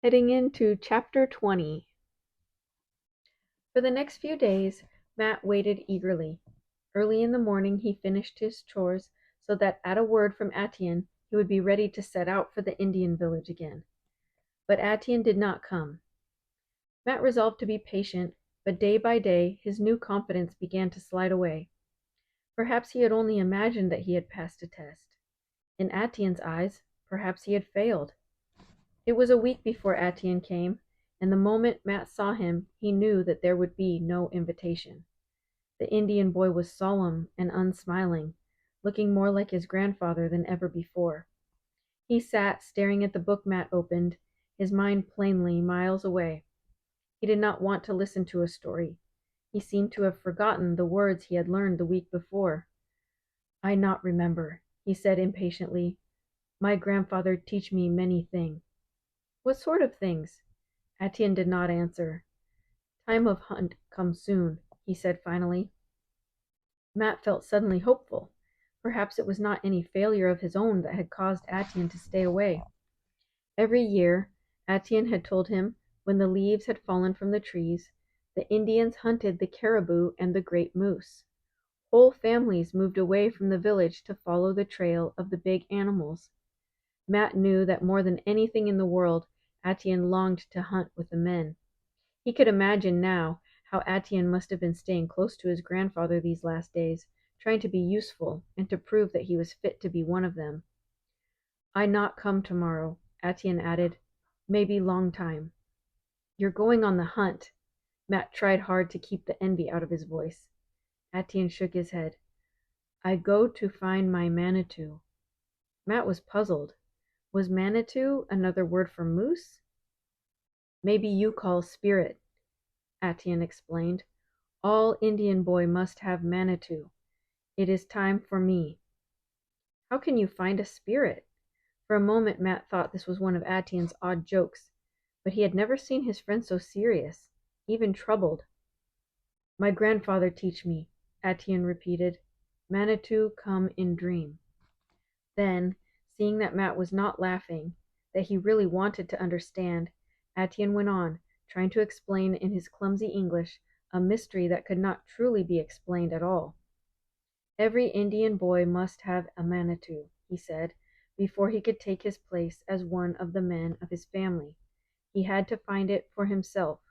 heading into Chapter 20. For the next few days, Matt waited eagerly. Early in the morning he finished his chores so that at a word from Attean he would be ready to set out for the Indian village again. But Attean did not come. Matt resolved to be patient, but day by day his new confidence began to slide away. Perhaps he had only imagined that he had passed a test. In Attean's eyes, perhaps he had failed. It was a week before Attean came, and the moment Matt saw him, he knew that there would be no invitation. The Indian boy was solemn and unsmiling, looking more like his grandfather than ever before. He sat staring at the book Matt opened, his mind plainly miles away. He did not want to listen to a story. He seemed to have forgotten the words he had learned the week before. "I not remember," he said impatiently. "My grandfather teach me many thing." "What sort of things?" Attean did not answer. "Time of hunt come soon," he said finally. Matt felt suddenly hopeful. Perhaps it was not any failure of his own that had caused Attean to stay away. Every year, Attean had told him, when the leaves had fallen from the trees, the Indians hunted the caribou and the great moose. Whole families moved away from the village to follow the trail of the big animals. Matt knew that more than anything in the world, Attean longed to hunt with the men. He could imagine now how Attean must have been staying close to his grandfather these last days, trying to be useful and to prove that he was fit to be one of them. "I not come tomorrow," Attean added. "Maybe long time." "You're going on the hunt." Matt tried hard to keep the envy out of his voice. Attean shook his head. "I go to find my manitou." Matt was puzzled. Was manitou another word for moose? "Maybe you call spirit," Attean explained. "All Indian boy must have manitou. It is time for me." "How can you find a spirit?" For a moment Matt thought this was one of Attean's odd jokes, but he had never seen his friend so serious, even troubled. "My grandfather teach me," Attean repeated. "Manitou come in dream." Then, seeing that Matt was not laughing, that he really wanted to understand, Attean went on, trying to explain in his clumsy English a mystery that could not truly be explained at all. "Every Indian boy must have a manitou," he said, "before he could take his place as one of the men of his family. He had to find it for himself.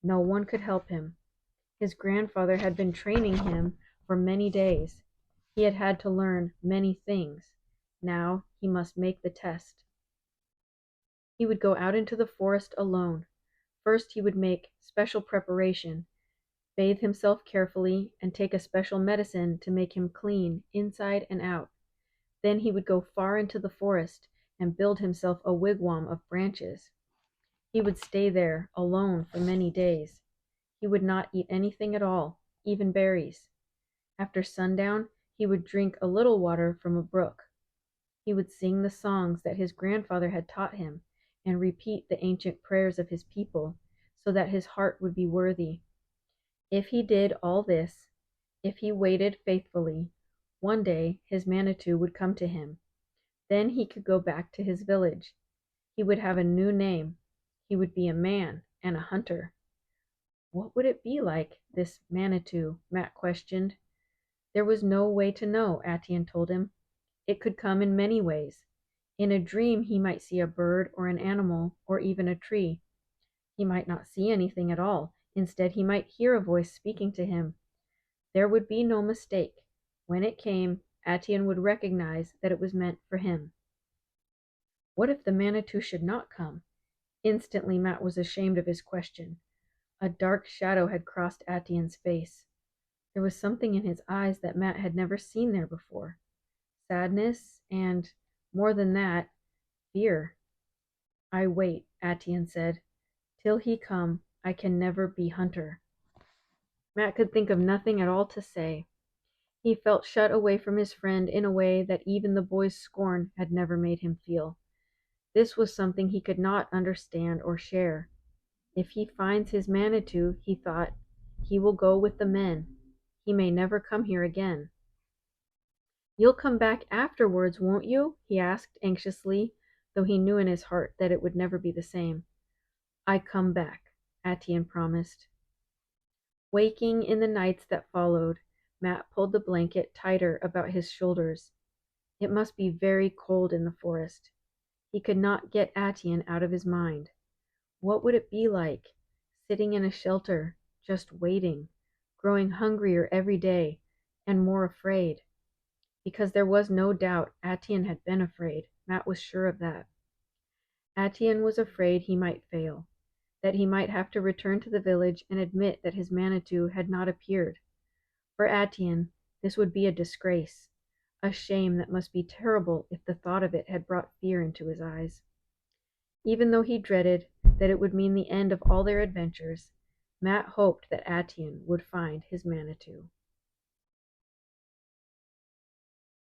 No one could help him. His grandfather had been training him for many days. He had had to learn many things. Now he must make the test." He would go out into the forest alone. First he would make special preparation, bathe himself carefully, and take a special medicine to make him clean inside and out. Then he would go far into the forest and build himself a wigwam of branches. He would stay there alone for many days. He would not eat anything at all, even berries. After sundown, he would drink a little water from a brook. He would sing the songs that his grandfather had taught him and repeat the ancient prayers of his people so that his heart would be worthy. If he did all this, if he waited faithfully, one day his manitou would come to him. Then he could go back to his village. He would have a new name. He would be a man and a hunter. What would it be like, this manitou? Matt questioned. There was no way to know, Attean told him. It could come in many ways. In a dream he might see a bird or an animal or even a tree. He might not see anything at all. Instead, he might hear a voice speaking to him. There would be no mistake. When it came, Attean would recognize that it was meant for him. What if the manitou should not come? Instantly Matt was ashamed of his question. A dark shadow had crossed Attean's face. There was something in his eyes that Matt had never seen there before. Sadness and, more than that, fear. "I wait," Attean said. "Till he come, I can never be hunter." Matt could think of nothing at all to say. He felt shut away from his friend in a way that even the boy's scorn had never made him feel. This was something he could not understand or share. If he finds his manitou, he thought, he will go with the men. He may never come here again. "You'll come back afterwards, won't you?" he asked anxiously, though he knew in his heart that it would never be the same. "I come back," Attean promised. Waking in the nights that followed, Matt pulled the blanket tighter about his shoulders. It must be very cold in the forest. He could not get Attean out of his mind. What would it be like, sitting in a shelter, just waiting, growing hungrier every day, and more afraid? Because there was no doubt Attean had been afraid. Matt was sure of that. Attean was afraid he might fail, that he might have to return to the village and admit that his manitou had not appeared. For Attean, this would be a disgrace, a shame that must be terrible if the thought of it had brought fear into his eyes. Even though he dreaded that it would mean the end of all their adventures, Matt hoped that Attean would find his manitou.